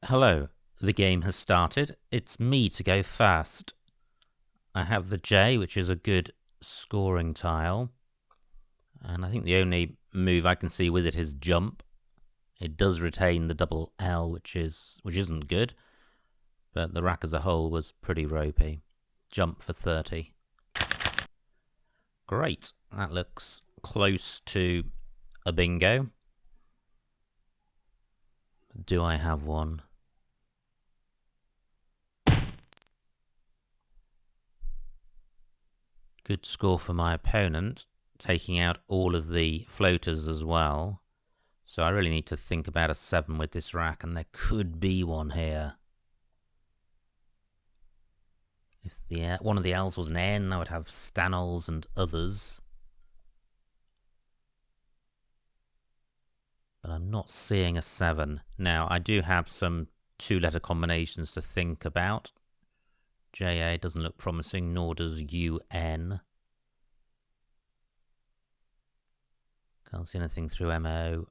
Hello, the game has started. It's me to go first. I have the J, which is a good scoring tile. And I think the only move I can see with it is jump. It does retain the double L, which isn't good. But the rack as a whole was pretty ropey. Jump for 30. Great. That looks close to a bingo. Do I have one? Good score for my opponent, taking out all of the floaters as well. So I really need to think about a 7 with this rack, and there could be one here. If one of the L's was an N, I would have Stanols and others. But I'm not seeing a 7. Now, I do have some 2-letter combinations to think about. JA doesn't look promising, nor does UN. Can't see anything through MO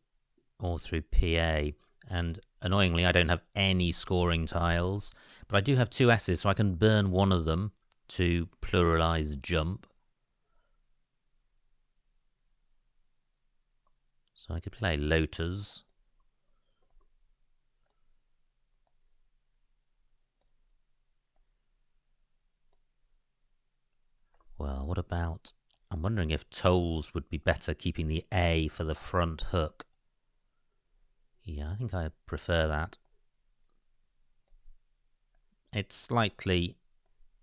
or through PA. And annoyingly, I don't have any scoring tiles, but I do have 2 S's, so I can burn one of them to pluralize jump. So I could play Lotus. Well, what about... I'm wondering if tolls would be better, keeping the A for the front hook. Yeah, I think I prefer that. It's slightly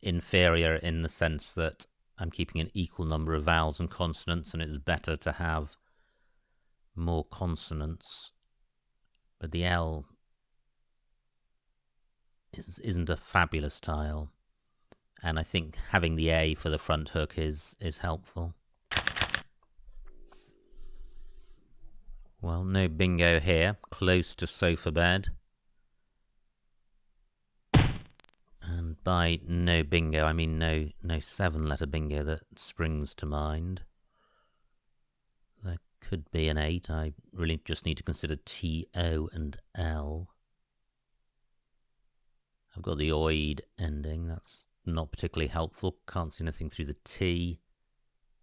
inferior in the sense that I'm keeping an equal number of vowels and consonants, and it's better to have more consonants. But the L isn't a fabulous tile. And I think having the A for the front hook is helpful. Well, no bingo here. Close to sofa bed. And by no bingo, I mean no 7-letter bingo that springs to mind. There could be an 8. I really just need to consider T, O, and L. I've got the oid ending. That's not particularly helpful. Can't see anything through the T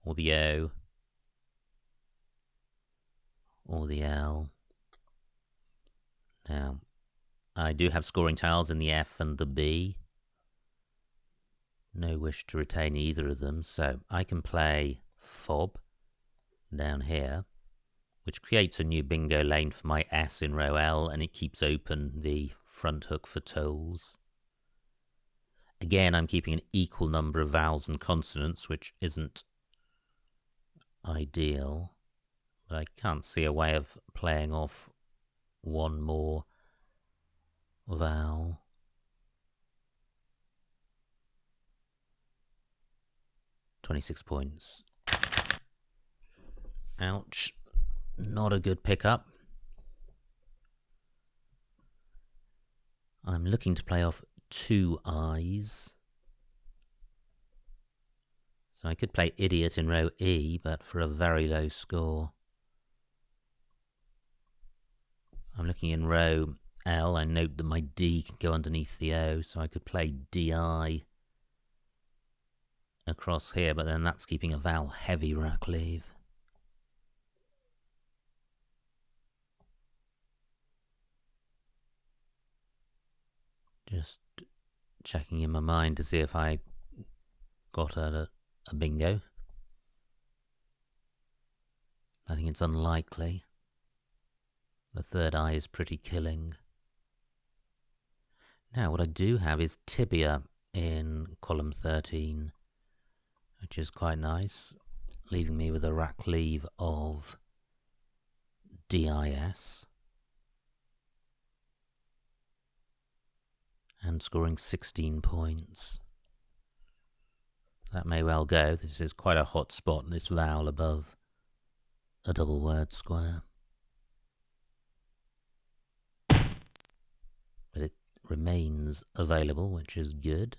or the O or the L. Now, I do have scoring tiles in the F and the B. No wish to retain either of them, so I can play fob down here, which creates a new bingo lane for my S in row L, and it keeps open the front hook for tolls. Again, I'm keeping an equal number of vowels and consonants, which isn't ideal, but I can't see a way of playing off one more vowel. £26 points. Ouch. Not a good pickup. I'm looking to play off 2 I's. So I could play idiot in row E, but for a very low score. I'm looking in row L. I note that my D can go underneath the O, so I could play DI across here, but then that's keeping a vowel heavy rack leave. Just checking in my mind to see if I got a bingo. I think it's unlikely. The 3rd I is pretty killing. Now, what I do have is tibia in column 13, which is quite nice, leaving me with a rack leave of DIS. And scoring 16 points. That may well go. This is quite a hot spot, this vowel above a double word square. But it remains available, which is good.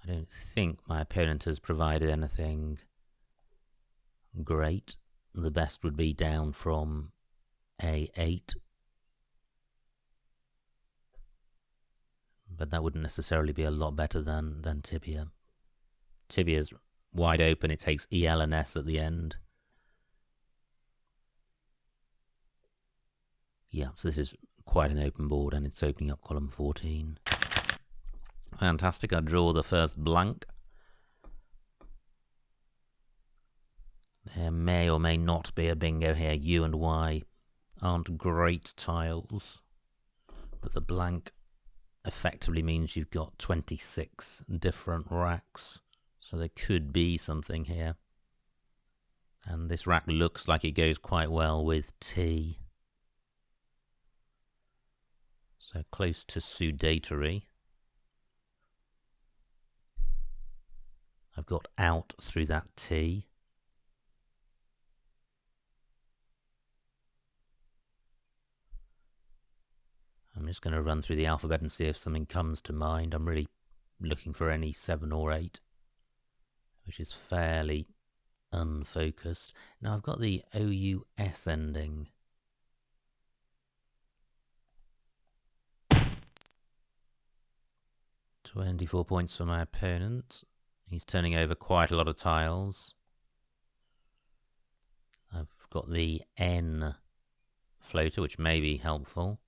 I don't think my opponent has provided anything great. the best would be down from A8. But that wouldn't necessarily be a lot better than tibia. Tibia's wide open, it takes EL and S at the end. Yeah, so this is quite an open board, and it's opening up column 14. Fantastic, I draw the first blank. There may or may not be a bingo here. U and Y aren't great tiles, but the blank effectively means you've got 26 different racks, so there could be something here. And this rack looks like it goes quite well with T. So close to sudatory. I've got out through that T. I'm just going to run through the alphabet and see if something comes to mind. I'm really looking for any 7 or 8, which is fairly unfocused. Now I've got the OUS ending. $24 points for my opponent. He's turning over quite a lot of tiles. I've got the N floater, which may be helpful.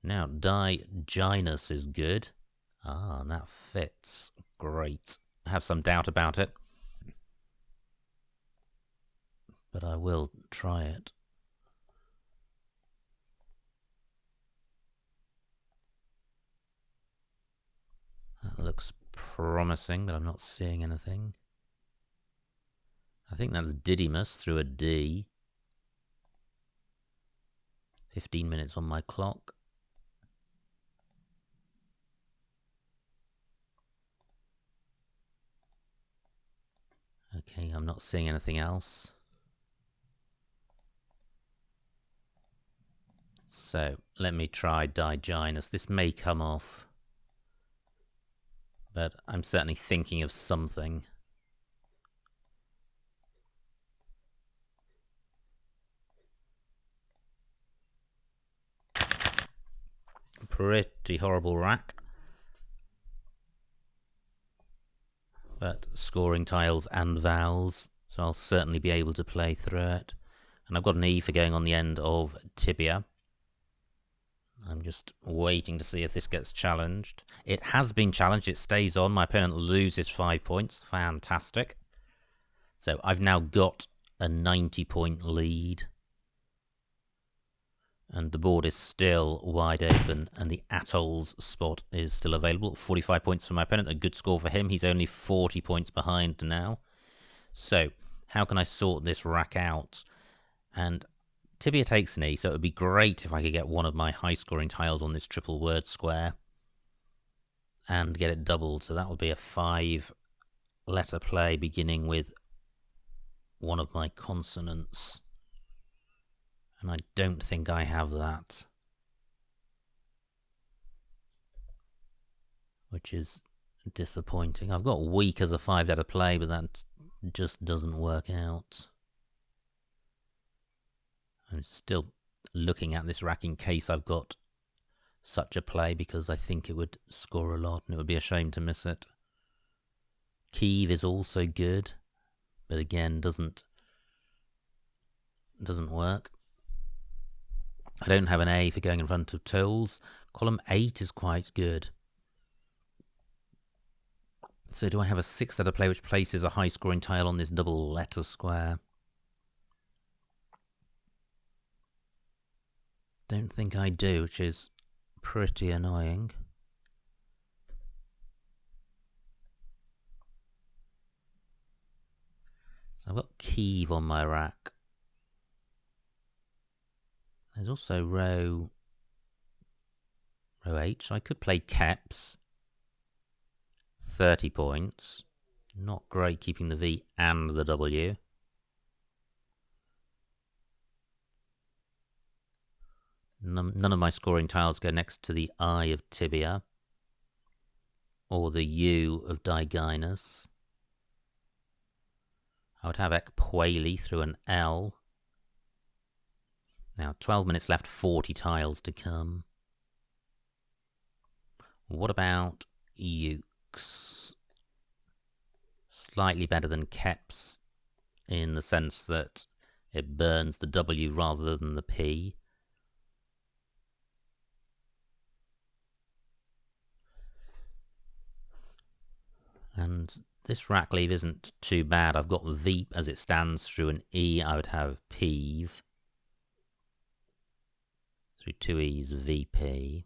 Now, Diginus is good. Ah, that fits. Great. I have some doubt about it, but I will try it. That looks promising, but I'm not seeing anything. I think that's Didymus through a D. 15 minutes on my clock. Okay, I'm not seeing anything else. So, let me try Diginus. This may come off, but I'm certainly thinking of something. Pretty horrible rack. But scoring tiles and vowels, so I'll certainly be able to play through it. And I've got an E for going on the end of tibia. I'm just waiting to see if this gets challenged. It has been challenged, it stays on. My opponent loses 5 points. Fantastic. So I've now got a 90-point lead. And the board is still wide open, and the Atolls spot is still available. 45 points for my opponent, a good score for him. He's only 40 points behind now. So, how can I sort this rack out? And tibia takes an E, so it would be great if I could get one of my high-scoring tiles on this triple word square and get it doubled. So that would be a 5-letter play beginning with one of my consonants. And I don't think I have that, which is disappointing. I've got weak as a 5-letter play, but that just doesn't work out. I'm still looking at this rack in case I've got such a play, because I think it would score a lot and it would be a shame to miss it. Kiev is also good, but again doesn't work. I don't have an A for going in front of tolls. Column 8 is quite good. So do I have a 6-letter play which places a high-scoring tile on this double-letter square? Don't think I do, which is pretty annoying. So I've got Kiev on my rack. There's also row 8, so I could play Keps. 30 points. Not great keeping the V and the W. None of my scoring tiles go next to the I of tibia or the U of Diginus. I would have Ekpueli through an L. Now 12 minutes left, 40 tiles to come. What about Ukes? Slightly better than Keps in the sense that it burns the W rather than the P. And this rack leave isn't too bad. I've got Veep as it stands through an E. I would have Peeve. Through 2 E's, VP.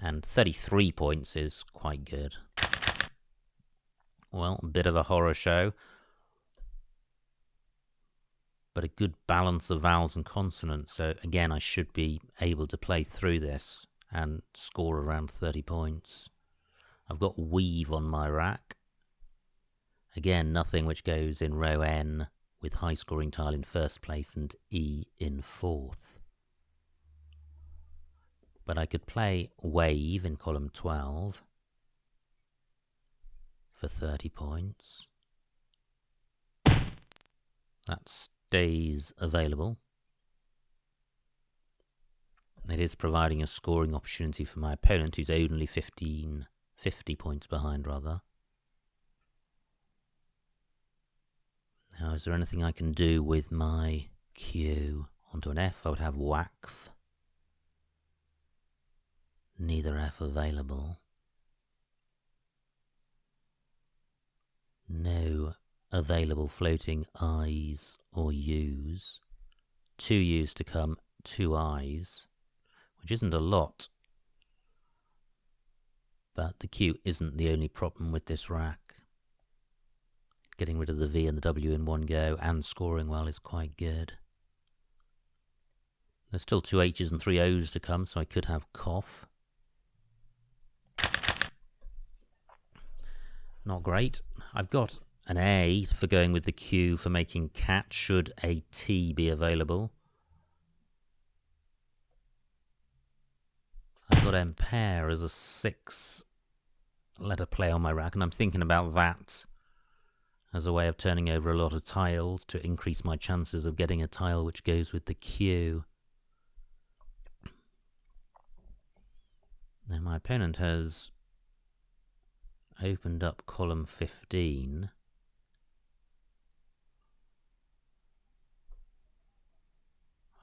And 33 points is quite good. Well, a bit of a horror show. But a good balance of vowels and consonants. So again, I should be able to play through this and score around 30 points. I've got Weave on my rack. Again, nothing which goes in row N with high scoring tile in first place and E in fourth. But I could play Wave in column 12 for 30 points. That stays available. It is providing a scoring opportunity for my opponent, who's only 50 points behind, rather. Now, is there anything I can do with my Q? Onto an F, I would have Wakf. Neither F available. No available floating I's or U's. 2 U's to come, 2 I's, which isn't a lot. But the Q isn't the only problem with this rack. Getting rid of the V and the W in one go and scoring well is quite good. There's still 2 H's and 3 O's to come, so I could have Cough. Not great. I've got an A for going with the Q for making cat, should a T be available. I've got impair as a 6-letter play on my rack, and I'm thinking about that as a way of turning over a lot of tiles to increase my chances of getting a tile which goes with the Q. Now my opponent has opened up column 15.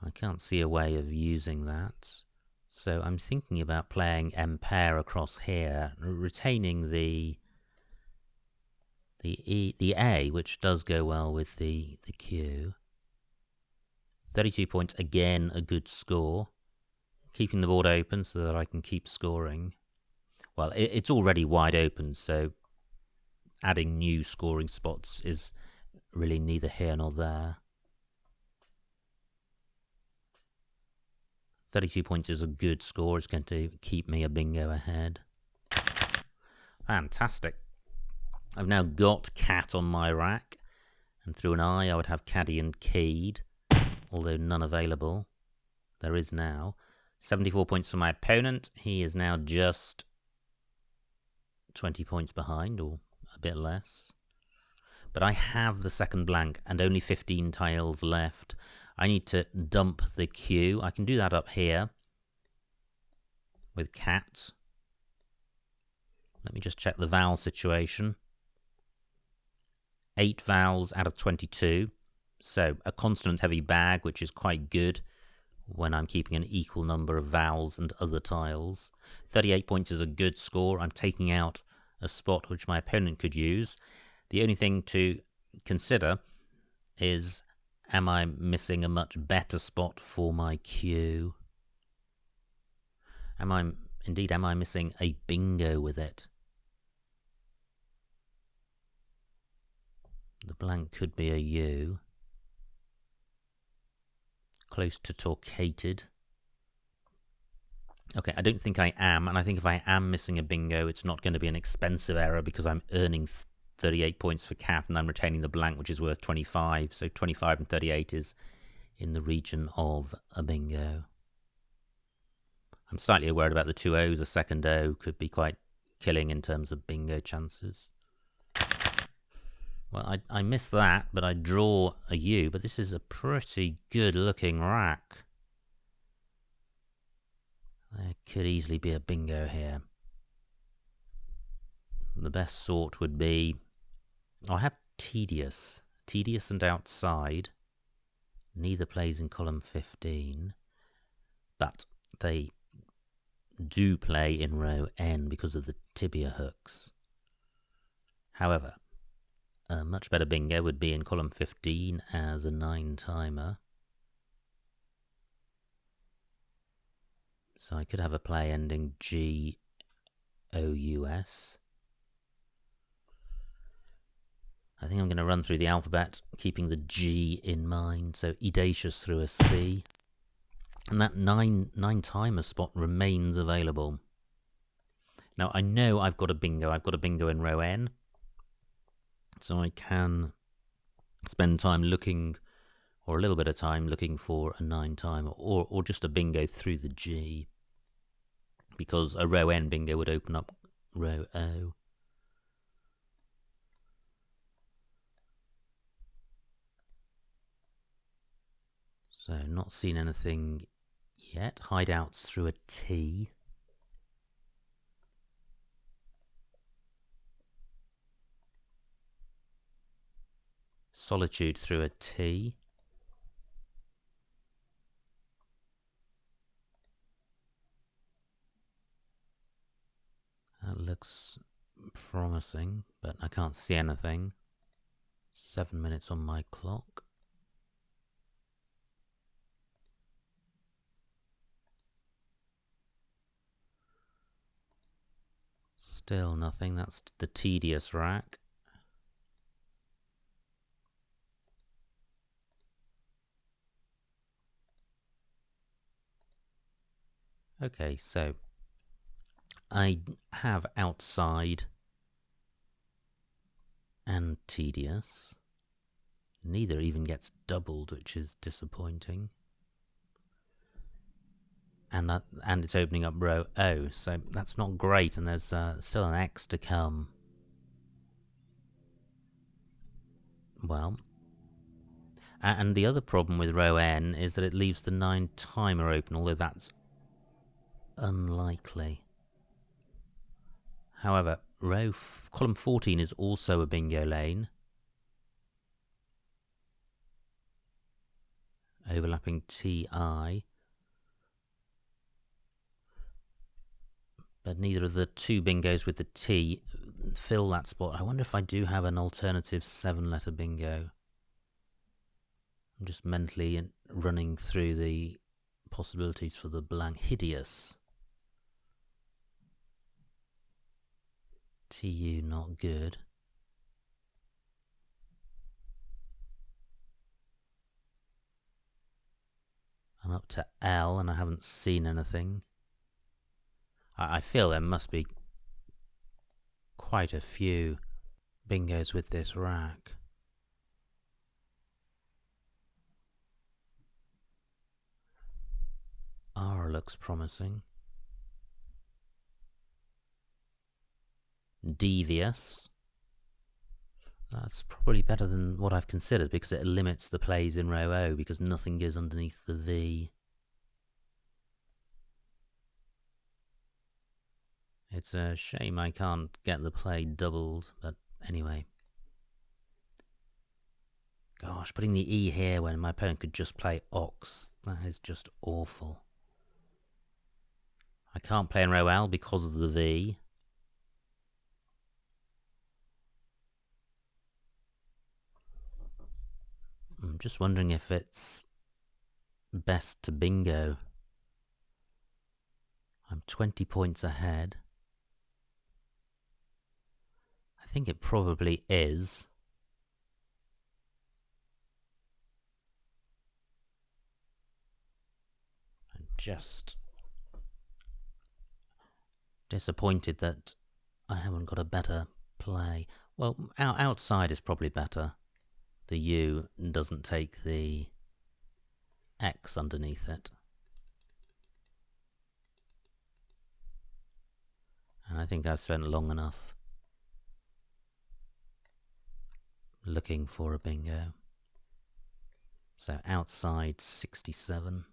I can't see a way of using that. So I'm thinking about playing impair across here, retaining the A, which does go well with the Q. 32 points, again a good score. Keeping the board open so that I can keep scoring. Well, it's already wide open, so adding new scoring spots is really neither here nor there. 32 points is a good score. It's going to keep me a bingo ahead. Fantastic. I've now got cat on my rack, and through an I would have caddy and cade, although none available. There is now. 74 points for my opponent. He is now just 20 points behind, or a bit less. But I have the second blank and only 15 tiles left. I need to dump the Q. I can do that up here with cat. Let me just check the vowel situation. 8 vowels out of 22. So a consonant-heavy bag, which is quite good when I'm keeping an equal number of vowels and other tiles. 38 points is a good score. I'm taking out a spot which my opponent could use. The only thing to consider is, am I missing a much better spot for my Q? Am I missing a bingo with it? The blank could be a U. Close to torquated. Okay, I don't think I am, and I think if I am missing a bingo, it's not going to be an expensive error because I'm earning 38 points for cat and I'm retaining the blank, which is worth 25. So 25 and 38 is in the region of a bingo. I'm slightly worried about the 2 O's. A second O could be quite killing in terms of bingo chances. Well, I missed that, but I draw a U, but this is a pretty good-looking rack. There could easily be a bingo here. The best sort would be... I have tedious. Tedious and outside. Neither plays in column 15. But they do play in row N because of the tibia hooks. However, a much better bingo would be in column 15 as a 9-timer. So I could have a play ending G-O-U-S. I think I'm going to run through the alphabet, keeping the G in mind. So edacious through a C. And that 9-timer spot remains available. Now, I know I've got a bingo. I've got a bingo in row N. So I can spend time looking, or a little bit of time looking for a 9-timer, or just a bingo through the G. Because a row N bingo would open up row O. So not seen anything yet. Hideouts through a T. Solitude through a T. That looks promising, but I can't see anything. 7 minutes on my clock. Still nothing. That's the tedious rack. Okay, so I have outside and tedious. Neither even gets doubled, which is disappointing. And it's opening up row O, so that's not great, and there's still an X to come. Well, and the other problem with row N is that it leaves the 9-timer open, although that's unlikely. However, column 14 is also a bingo lane. Overlapping TI. But neither of the two bingos with the T fill that spot. I wonder if I do have an alternative 7-letter bingo. I'm just mentally running through the possibilities for the blank. Hideous. TU not good. I'm up to L and I haven't seen anything. I feel there must be quite a few bingos with this rack. R looks promising. Devious. That's probably better than what I've considered because it limits the plays in row O because nothing goes underneath the V. It's a shame I can't get the play doubled, but anyway. Gosh, putting the E here when my opponent could just play Ox, that is just awful. I can't play in row L because of the V. I'm just wondering if it's best to bingo. I'm 20 points ahead. I think it probably is. I'm just disappointed that I haven't got a better play. Well, outside is probably better. The U doesn't take the X underneath it. And I think I've spent long enough. looking for a bingo. So outside 67.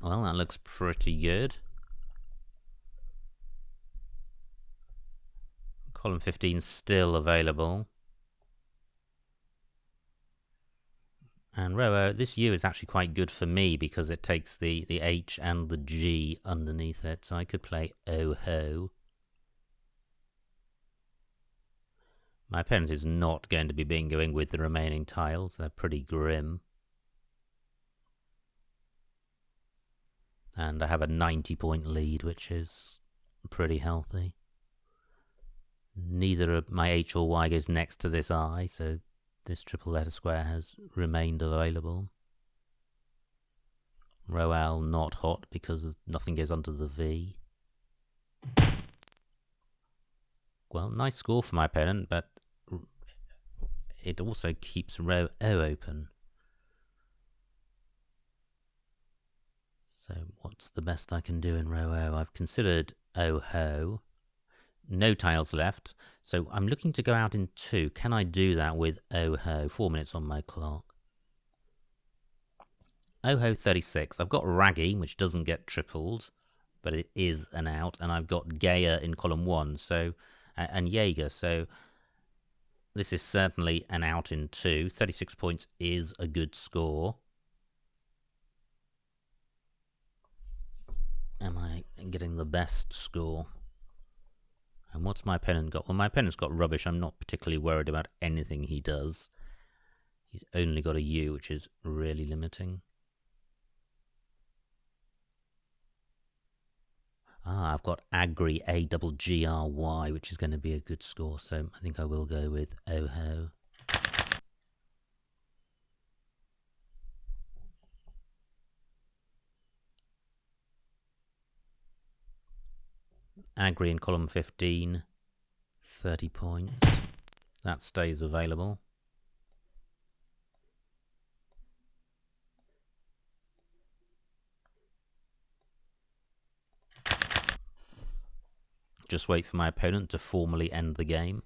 Well, that looks pretty good. Column 15 still available. And row O, this U is actually quite good for me because it takes the H and the G underneath it. So I could play O-Ho. My opponent is not going to be bingoing with the remaining tiles. They're pretty grim. And I have a 90-point lead, which is pretty healthy. Neither of my H or Y goes next to this I, so this triple letter square has remained available. Row L not hot because nothing goes under the V. Well, nice score for my opponent, but it also keeps row O open. So what's the best I can do in row O? I've considered O-Ho. No tiles left, so I'm looking to go out in 2. Can I do that with O-Ho? 4 minutes on my clock. O-Ho 36. I've got Raggy, which doesn't get tripled, but it is an out, and I've got Gaia in column 1, so and Jaeger, so this is certainly an out in 2. 36 points is a good score. Am I getting the best score? And what's my opponent got? Well, my opponent's got rubbish. I'm not particularly worried about anything he does. He's only got a U, which is really limiting. I've got Agri, A-double-G-R-Y, which is going to be a good score, so I think I will go with O-Ho. Agri in column 15, 30 points. That stays available. Just wait for my opponent to formally end the game.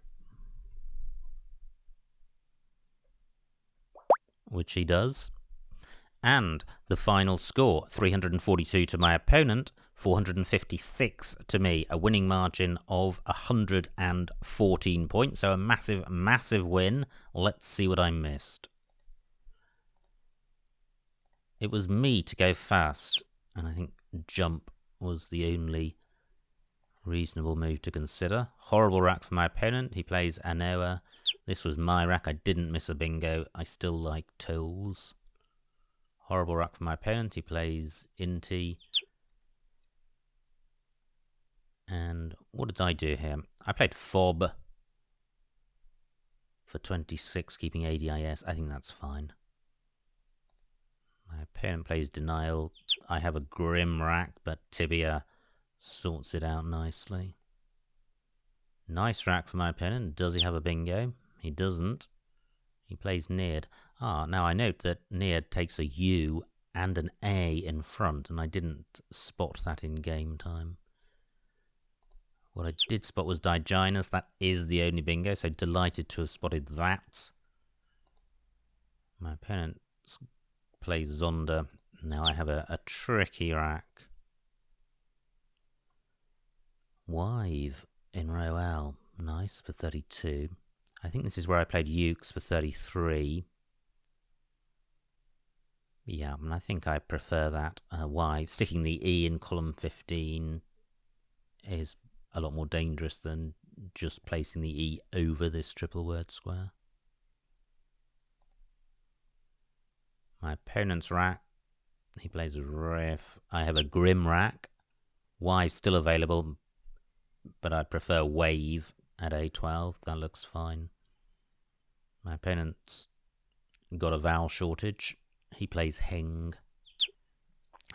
Which he does. And the final score, 342 to my opponent, 456 to me. A winning margin of 114 points. So a massive, massive win. Let's see what I missed. It was me to go fast. And I think jump was the only reasonable move to consider. Horrible rack for my opponent. He plays Anoa. This was my rack. I didn't miss a bingo. I still like tolls. Horrible rack for my opponent. He plays Inti. And what did I do here? I played Fob for 26, keeping ADIS. I think that's fine. My opponent plays Denial. I have a grim rack, but Tibia sorts it out nicely. Nice rack for my opponent. Does he have a bingo? He doesn't. He plays Neared. Now I note that Neared takes a U and an A in front, and I didn't spot that in game time. What I did spot was Diginus. That is the only bingo, so delighted to have spotted that. My opponent plays Zonda. Now I have a tricky rack. Wive in row L. Nice for 32. I think this is where I played Ukes for 33. Yeah, and I think I prefer that. Wive. Sticking the E in column 15 is a lot more dangerous than just placing the E over this triple word square. My opponent's rack. He plays a Riff. I have a Grim rack. Wive still available, but I prefer Wave at A12. That looks fine. My opponent's got a vowel shortage. He plays Heng.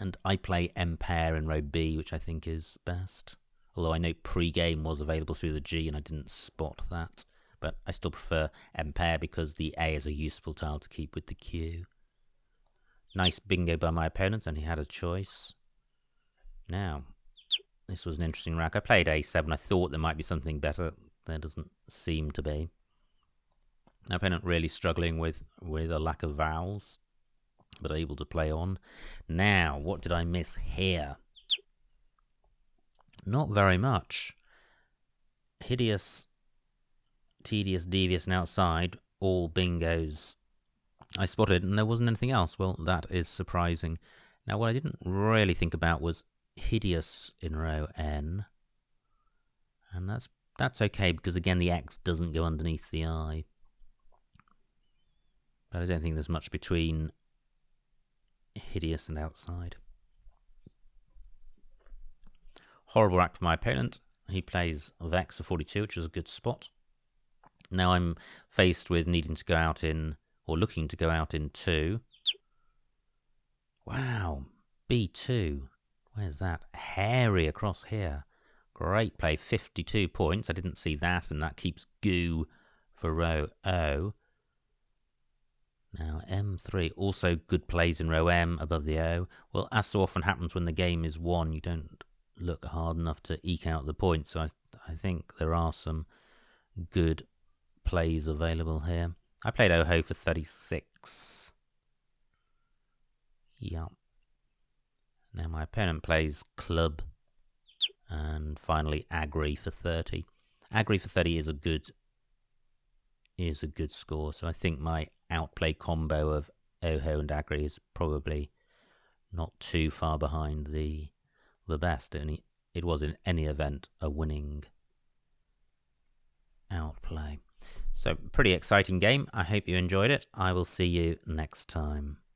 And I play Empire in row B, which I think is best. Although I know pre-game was available through the G and I didn't spot that. But I still prefer Empire because the A is a useful tile to keep with the Q. Nice bingo by my opponent, and he had a choice. Now, this was an interesting rack. I played A7. I thought there might be something better. There doesn't seem to be. My opponent really struggling with a lack of vowels, but able to play on. Now, what did I miss here? Not very much. Hideous, tedious, devious, and outside, all bingos I spotted, and there wasn't anything else. Well, that is surprising. Now, what I didn't really think about was hideous in row N. And that's okay, because again, the X doesn't go underneath the I. But I don't think there's much between hideous and outside. Horrible act for my opponent. He plays Vex for 42, which is a good spot. Now I'm faced with needing to go out in, or looking to go out in 2. Wow, B2. Where's that? Hairy across here. Great play, 52 points. I didn't see that, and that keeps goo for row O. Now M3, also good plays in row M above the O. Well, as so often happens when the game is won, you don't look hard enough to eke out the points. So I think there are some good plays available here. I played Oho for 36. Yeah. Now my opponent plays Club. And finally Agri for 30. Agri for 30 is a good score. So I think my outplay combo of Oho and Agri is probably not too far behind the best. It was in any event a winning outplay. So pretty exciting game. I hope you enjoyed it. I will see you next time.